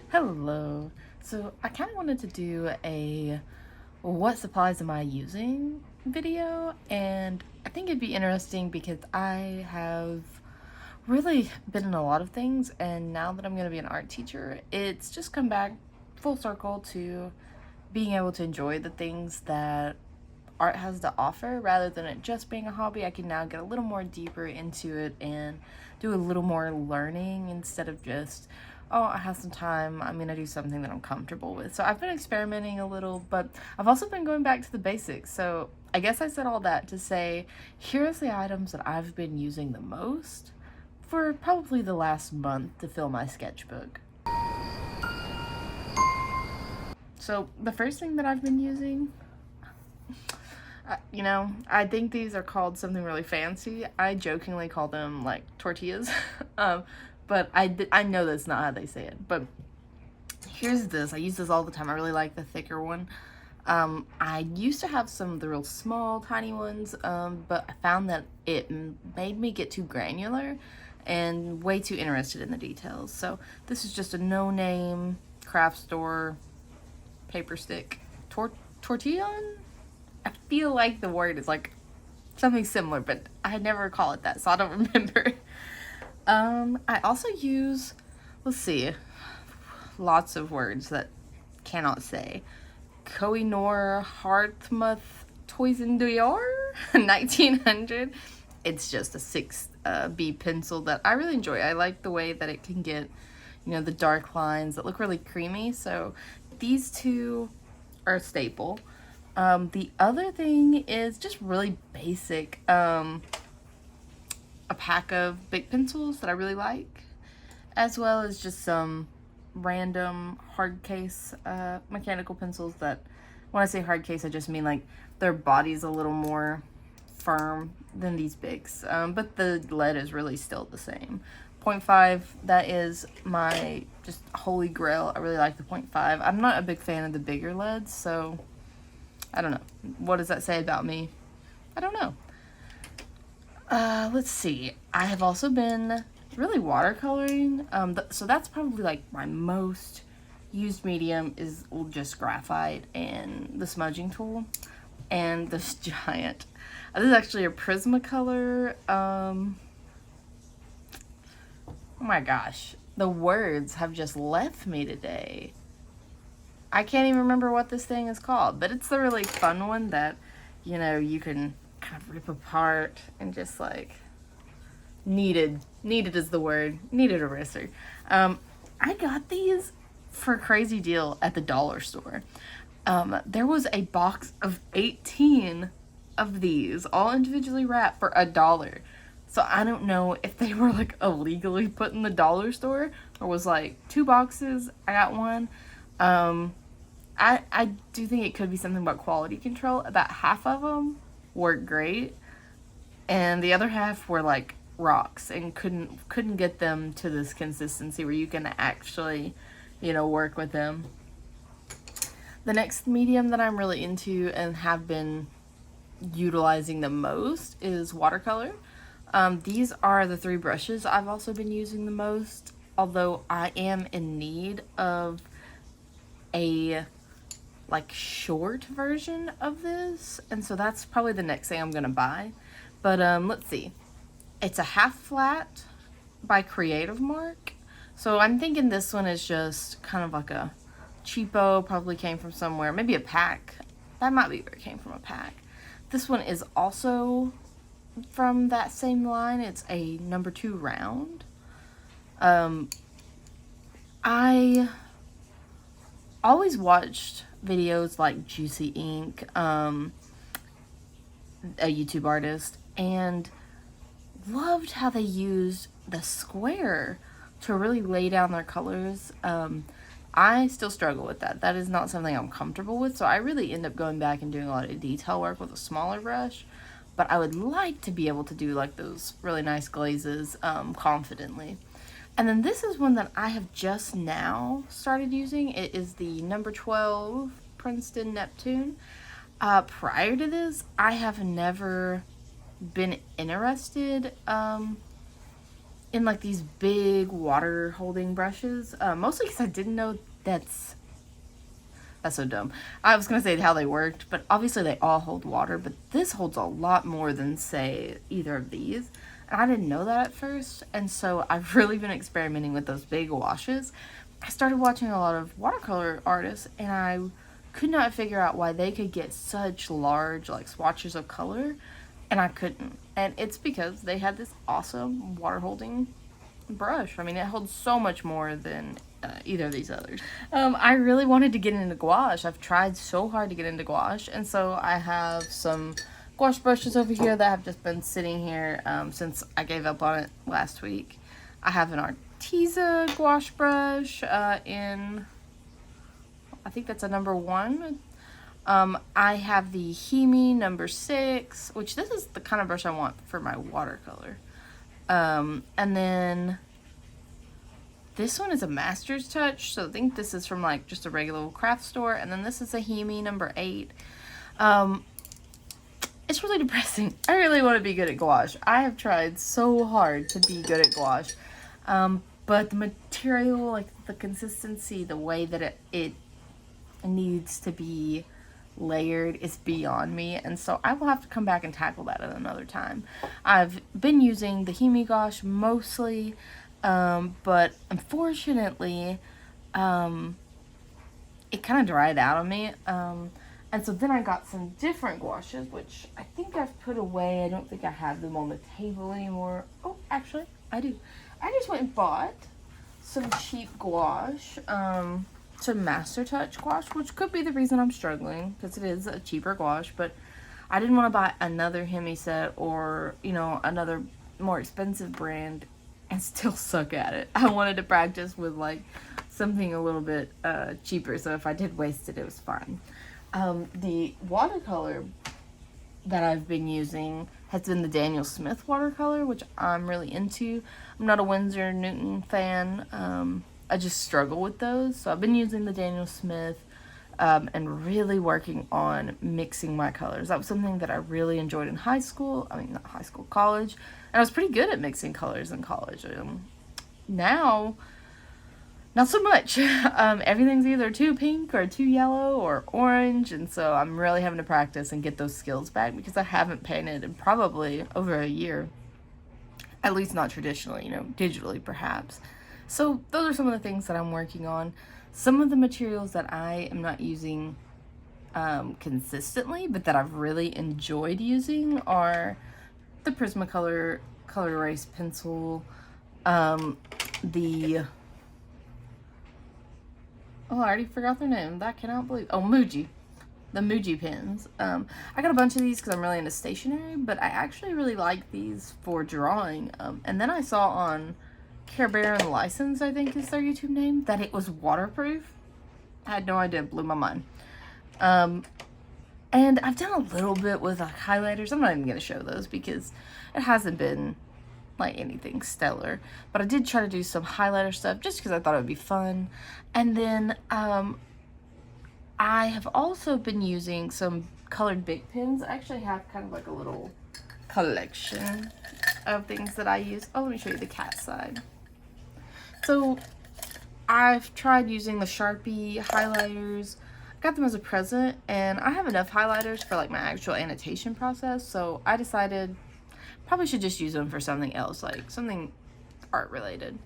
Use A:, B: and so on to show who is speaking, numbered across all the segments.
A: Hello. So I kind of wanted to do a what supplies am I using video, and I think it'd be interesting because I have really been in a lot of things, and now that I'm going to be an art teacher, it's just come back full circle to being able to enjoy the things that art has to offer rather than it just being a hobby. I can now get a little more deeper into it and do a little more learning instead of just, oh, I have some time, I'm gonna do something that I'm comfortable with. So I've been experimenting a little, but I've also been going back to the basics. So I guess I said all that to say, here's the items that I've been using the most for probably the last month to fill my sketchbook. So the first thing that I've been using, I think these are called something really fancy. I jokingly call them like tortillas, but I know that's not how they say it. But here's this. I use this all the time. I really like the thicker one. I used to have some of the real small, tiny ones, but I found that it made me get too granular and way too interested in the details. So this is just a no-name craft store paper stick tortilla. I feel like the word is like something similar, but I never call it that, so I don't remember. I also use, let's see, lots of words that cannot say. Kohinoor Hartmouth Toisendoyor 1900. It's just a 6B pencil that I really enjoy. I like the way that it can get, the dark lines that look really creamy. So these two are a staple. The other thing is just really basic. A pack of big pencils that I really like, as well as just some random hard case mechanical pencils that, when I say hard case, I just mean like their body's a little more firm than these bigs, but the lead is really still the same. 0.5, that is my just holy grail. I really like the 0.5. I'm not a big fan of the bigger leads, so I don't know. What does that say about me? I don't know. Let's see. I have also been really watercoloring. So that's probably like my most used medium is just graphite and the smudging tool. And this giant. This is actually a Prismacolor. Oh my gosh. The words have just left me today. I can't even remember what this thing is called, but it's the really fun one that, you can kind of rip apart and just like needed is the word, needed eraser. I got these for a crazy deal at the dollar store. There was a box of 18 of these, all individually wrapped for $1. So I don't know if they were like illegally put in the dollar store or was like 2 boxes. I got one. I do think it could be something about quality control. About half of them worked great, and the other half were like rocks and couldn't get them to this consistency where you can actually, work with them. The next medium that I'm really into and have been utilizing the most is watercolor. These are the 3 brushes I've also been using the most, although I am in need of a like short version of this, and so that's probably the next thing I'm gonna buy. But let's see, it's a half flat by Creative Mark, so I'm thinking this one is just kind of like a cheapo, probably came from somewhere, maybe a pack. That might be where it came from, a pack. This one is also from that same line. It's a number 2 round. I always watched videos like Juicy Ink, a YouTube artist, and loved how they used the square to really lay down their colors. I still struggle with that. That is not something I'm comfortable with, so I really end up going back and doing a lot of detail work with a smaller brush. But I would like to be able to do like those really nice glazes confidently. And then this is one that I have just now started using. It is the number 12 Princeton Neptune. Prior to this, I have never been interested in like these big water holding brushes, mostly because I didn't know that's so dumb. I was gonna say how they worked, but obviously they all hold water, but this holds a lot more than, say, either of these. And I didn't know that at first, and so I've really been experimenting with those big washes. I started watching a lot of watercolor artists, and I could not figure out why they could get such large, like, swatches of color, and I couldn't. And it's because they had this awesome water holding brush. I mean, it holds so much more than either of these others. I really wanted to get into gouache. I've tried so hard to get into gouache, and so I have some gouache brushes over here that have just been sitting here since I gave up on it last week. I have an Arteza gouache brush in, I think that's a number 1. I have the Hemi number 6, which this is the kind of brush I want for my watercolor. And then this one is a Master's Touch, so I think this is from like just a regular craft store. And then this is a Hemi number 8. It's really depressing. I really want to be good at gouache. I have tried so hard to be good at gouache. But the material, like the consistency, the way that it needs to be layered is beyond me, and so I will have to come back and tackle that at another time. I've been using the Hemi gouache mostly, but unfortunately it kind of dried out on me, and so then I got some different gouaches, which I think I've put away. I don't think I have them on the table anymore. Oh, actually I do. I just went and bought some cheap gouache, some Master Touch gouache, which could be the reason I'm struggling, because it is a cheaper gouache, but I didn't want to buy another Hemi set or, you know, another more expensive brand and still suck at it. I wanted to practice with, like, something a little bit cheaper, so if I did waste it, it was fine. The watercolor that I've been using has been the Daniel Smith watercolor, which I'm really into. I'm not a Winsor Newton fan. I just struggle with those. So I've been using the Daniel Smith and really working on mixing my colors. That was something that I really enjoyed in high school. I mean, not high school, college. And I was pretty good at mixing colors in college. Now, not so much. Everything's either too pink or too yellow or orange. And so I'm really having to practice and get those skills back, because I haven't painted in probably over a year. At least not traditionally, you know, digitally perhaps. So those are some of the things that I'm working on. Some of the materials that I am not using consistently, but that I've really enjoyed using, are the Prismacolor Color Erase Pencil, the... Oh, I already forgot their name. I cannot believe... Oh, Muji. The Muji pens. I got a bunch of these because I'm really into stationery, but I actually really like these for drawing. And then I saw on Care Bear and License, I think is their YouTube name, that it was waterproof. I had no idea. It blew my mind. And I've done a little bit with like highlighters. I'm not even going to show those because it hasn't been like anything stellar. But I did try to do some highlighter stuff just because I thought it would be fun. And then I have also been using some colored Bic pens. I actually have kind of like a little collection of things that I use. Oh, let me show you the cat side. So I've tried using the Sharpie highlighters. I got them as a present, and I have enough highlighters for like my actual annotation process, so I decided probably should just use them for something else, like something art related.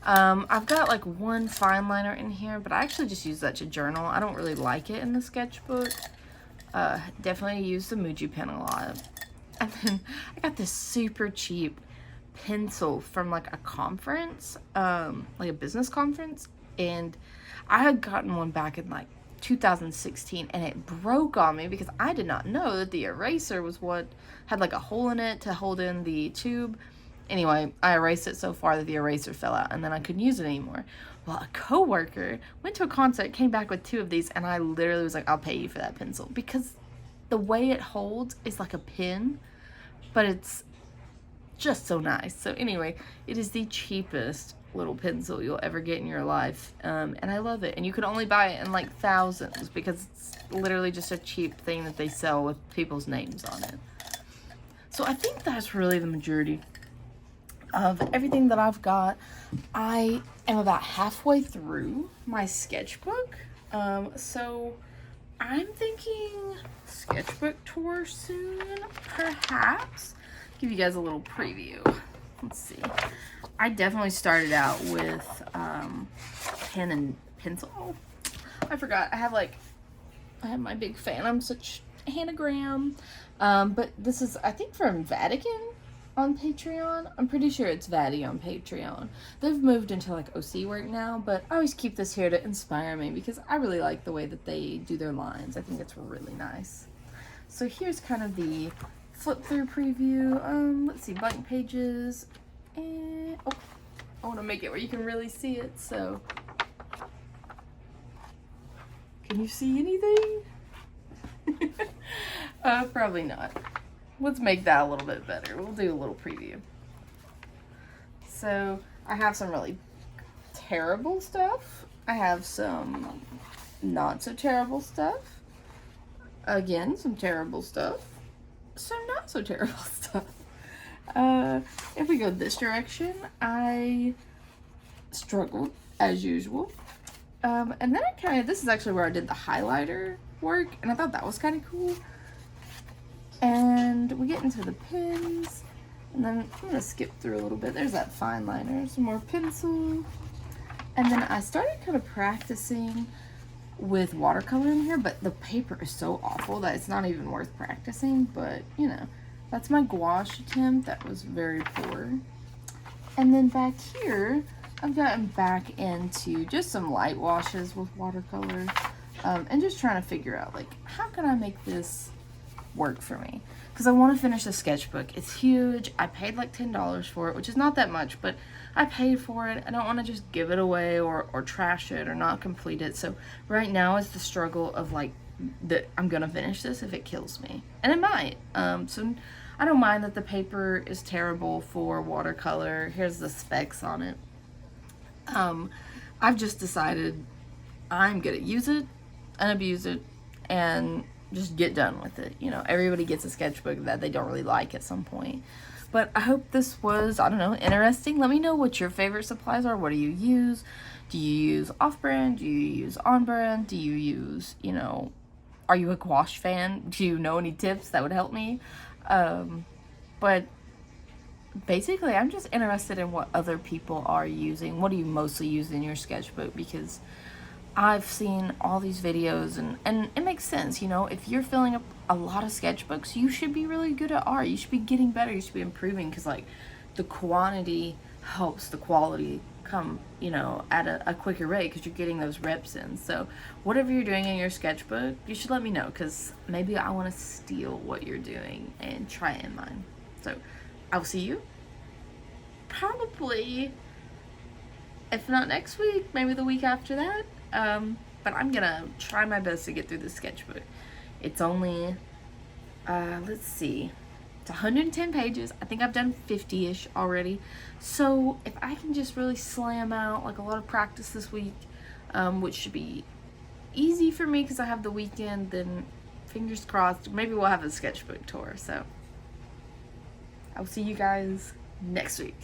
A: I've got like one fine liner in here, but I actually just use that to journal. I don't really like it in the sketchbook. Definitely use the Muji pen a lot. And then I got this super cheap pencil from like a conference, like a business conference, and I had gotten one back in like 2016, and it broke on me because I did not know that the eraser was what had like a hole in it to hold in the tube. Anyway, I erased it so far that the eraser fell out, and then I couldn't use it anymore. Well, a coworker went to a concert, came back with 2 of these, and I literally was like, I'll pay you for that pencil, because the way it holds is like a pen, but it's just so nice. So anyway, it is the cheapest little pencil you'll ever get in your life, and I love it. And you can only buy it in like thousands because it's literally just a cheap thing that they sell with people's names on it. So I think that's really the majority of everything that I've got. I am about halfway through my sketchbook. So I'm thinking sketchbook tour soon, perhaps. Give you guys a little preview. Let's see. I definitely started out with pen and pencil. I forgot. I have my big Phantom such anagram. But this is, I think, from Vatican on Patreon. I'm pretty sure it's Vati on Patreon. They've moved into like OC work now, but I always keep this here to inspire me because I really like the way that they do their lines. I think it's really nice. So here's kind of the flip through preview. Let's see, blank pages. And oh, I want to make it where you can really see it. So can you see anything? Probably not. Let's make that a little bit better. We'll do a little preview. So I have some really terrible stuff. I have some not so terrible stuff. Again, some terrible stuff. Some not so terrible stuff. If we go this direction, I struggled as usual. And then this is actually where I did the highlighter work, and I thought that was kind of cool. And we get into the pens, and then I'm gonna skip through a little bit. There's that fine liner, some more pencil, and then I started kind of practicing with watercolor in here, but the paper is so awful that it's not even worth practicing. But you know, that's my gouache attempt. That was very poor. And then back here, I've gotten back into just some light washes with watercolor, and just trying to figure out like how can I make this work for me, because I want to finish the sketchbook. It's huge. I paid like $10 for it, which is not that much, but I paid for it. I don't want to just give it away or trash it or not complete it. So right now is the struggle of like that I'm gonna finish this if it kills me, and it might. So I don't mind that the paper is terrible for watercolor. Here's the specs on it. I've just decided I'm gonna use it and abuse it and just get done with it. You know, everybody gets a sketchbook that they don't really like at some point. But I hope this was, I don't know, interesting. Let me know what your favorite supplies are. What do you use? Do you use off-brand? Do you use on-brand? Do you use, you know, are you a gouache fan? Do you know any tips that would help me? But basically, I'm just interested in what other people are using. What do you mostly use in your sketchbook? Because I've seen all these videos, and it makes sense, you know, if you're filling up a lot of sketchbooks, you should be really good at art. You should be getting better. You should be improving, because like the quantity helps the quality come, you know, at a quicker rate, because you're getting those reps in. So whatever you're doing in your sketchbook, you should let me know, because maybe I want to steal what you're doing and try it in mine. So I'll see you probably, if not next week, maybe the week after that. But I'm gonna try my best to get through the sketchbook. It's only, let's see, it's 110 pages. I think I've done 50-ish already. So if I can just really slam out like a lot of practice this week, which should be easy for me because I have the weekend, then fingers crossed, maybe we'll have a sketchbook tour. So I'll see you guys next week.